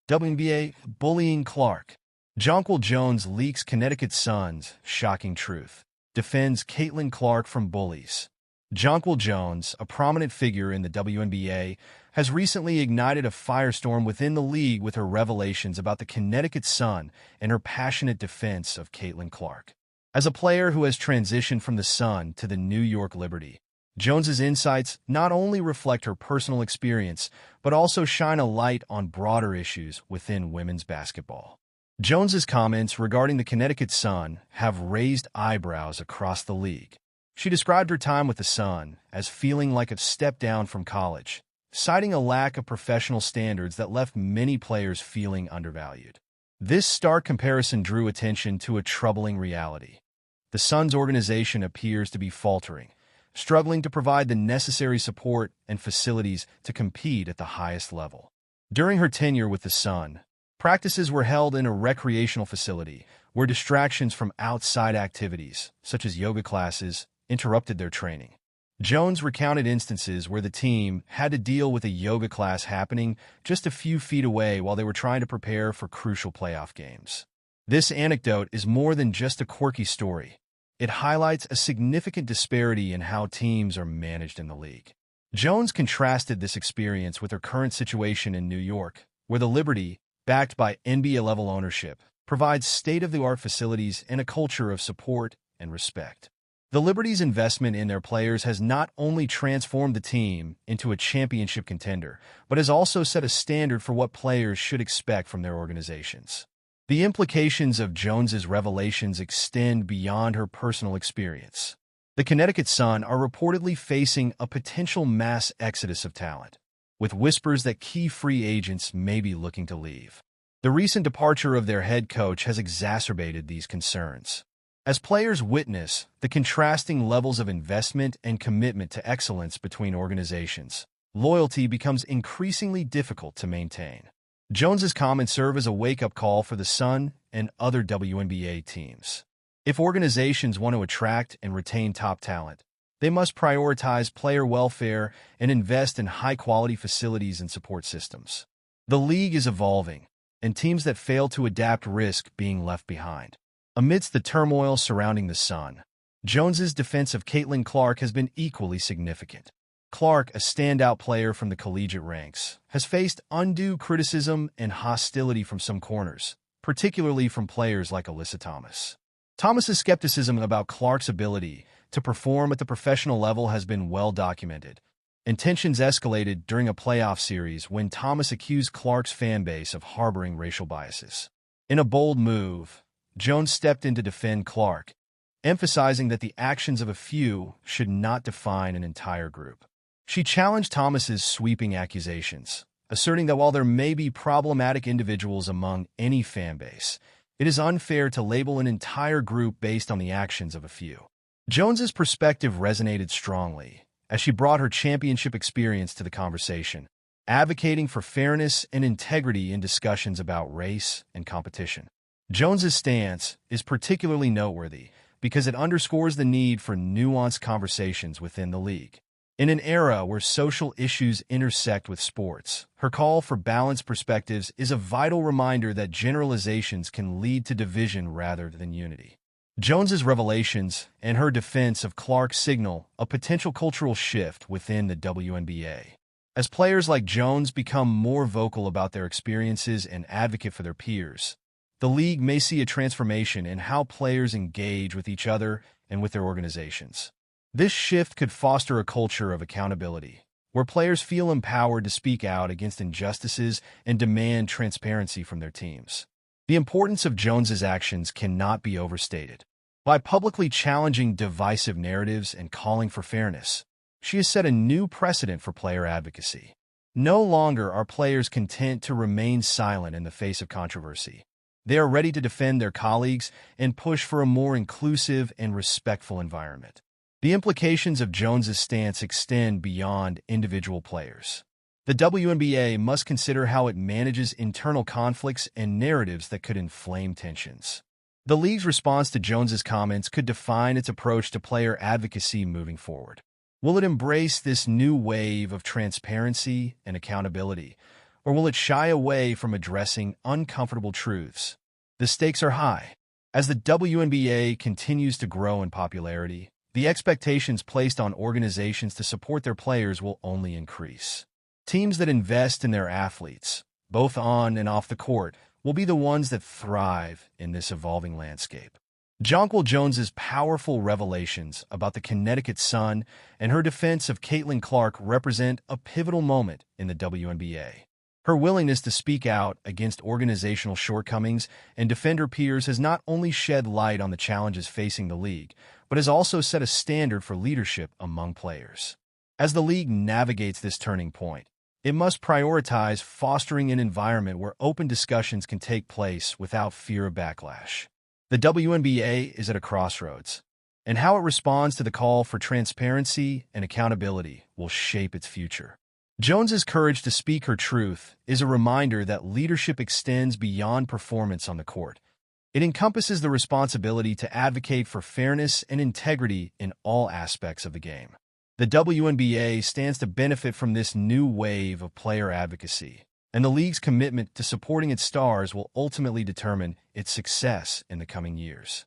WNBA bullying Clark. Jonquel Jones leaks Connecticut Sun's shocking truth. Defends Caitlin Clark from bullies. Jonquel Jones, a prominent figure in the WNBA, has recently ignited a firestorm within the league with her revelations about the Connecticut Sun and her passionate defense of Caitlin Clark. As a player who has transitioned from the Sun to the New York Liberty, Jones's insights not only reflect her personal experience, but also shine a light on broader issues within women's basketball. Jones's comments regarding the Connecticut Sun have raised eyebrows across the league. She described her time with the Sun as feeling like a step down from college, citing a lack of professional standards that left many players feeling undervalued. This stark comparison drew attention to a troubling reality. The Sun's organization appears to be faltering, struggling to provide the necessary support and facilities to compete at the highest level. During her tenure with the Sun, practices were held in a recreational facility where distractions from outside activities, such as yoga classes, interrupted their training. Jones recounted instances where the team had to deal with a yoga class happening just a few feet away while they were trying to prepare for crucial playoff games. This anecdote is more than just a quirky story. It highlights a significant disparity in how teams are managed in the league. Jones contrasted this experience with her current situation in New York, where the Liberty, backed by NBA-level ownership, provides state-of-the-art facilities and a culture of support and respect. The Liberty's investment in their players has not only transformed the team into a championship contender, but has also set a standard for what players should expect from their organizations. The implications of Jones's revelations extend beyond her personal experience. The Connecticut Sun are reportedly facing a potential mass exodus of talent, with whispers that key free agents may be looking to leave. The recent departure of their head coach has exacerbated these concerns. As players witness the contrasting levels of investment and commitment to excellence between organizations, loyalty becomes increasingly difficult to maintain. Jones's comments serve as a wake-up call for the Sun and other WNBA teams. If organizations want to attract and retain top talent, they must prioritize player welfare and invest in high-quality facilities and support systems. The league is evolving, and teams that fail to adapt risk being left behind. Amidst the turmoil surrounding the Sun, Jones's defense of Caitlin Clark has been equally significant. Clark, a standout player from the collegiate ranks, has faced undue criticism and hostility from some corners, particularly from players like Alyssa Thomas. Thomas's skepticism about Clark's ability to perform at the professional level has been well documented, and tensions escalated during a playoff series when Thomas accused Clark's fanbase of harboring racial biases. In a bold move, Jones stepped in to defend Clark, emphasizing that the actions of a few should not define an entire group. She challenged Thomas's sweeping accusations, asserting that while there may be problematic individuals among any fanbase, it is unfair to label an entire group based on the actions of a few. Jones's perspective resonated strongly as she brought her championship experience to the conversation, advocating for fairness and integrity in discussions about race and competition. Jones's stance is particularly noteworthy because it underscores the need for nuanced conversations within the league. In an era where social issues intersect with sports, her call for balanced perspectives is a vital reminder that generalizations can lead to division rather than unity. Jones's revelations and her defense of Clark signal a potential cultural shift within the WNBA. As players like Jones become more vocal about their experiences and advocate for their peers, the league may see a transformation in how players engage with each other and with their organizations. This shift could foster a culture of accountability, where players feel empowered to speak out against injustices and demand transparency from their teams. The importance of Jones's actions cannot be overstated. By publicly challenging divisive narratives and calling for fairness, she has set a new precedent for player advocacy. No longer are players content to remain silent in the face of controversy. They are ready to defend their colleagues and push for a more inclusive and respectful environment. The implications of Jones's stance extend beyond individual players. The WNBA must consider how it manages internal conflicts and narratives that could inflame tensions. The league's response to Jones's comments could define its approach to player advocacy moving forward. Will it embrace this new wave of transparency and accountability, or will it shy away from addressing uncomfortable truths? The stakes are high. As the WNBA continues to grow in popularity, the expectations placed on organizations to support their players will only increase. Teams that invest in their athletes, both on and off the court, will be the ones that thrive in this evolving landscape. Jonquel Jones's powerful revelations about the Connecticut Sun and her defense of Caitlin Clark represent a pivotal moment in the WNBA. Her willingness to speak out against organizational shortcomings and defend her peers has not only shed light on the challenges facing the league, but has also set a standard for leadership among players. As the league navigates this turning point, it must prioritize fostering an environment where open discussions can take place without fear of backlash. The WNBA is at a crossroads, and how it responds to the call for transparency and accountability will shape its future. Jones's courage to speak her truth is a reminder that leadership extends beyond performance on the court. It encompasses the responsibility to advocate for fairness and integrity in all aspects of the game. The WNBA stands to benefit from this new wave of player advocacy, and the league's commitment to supporting its stars will ultimately determine its success in the coming years.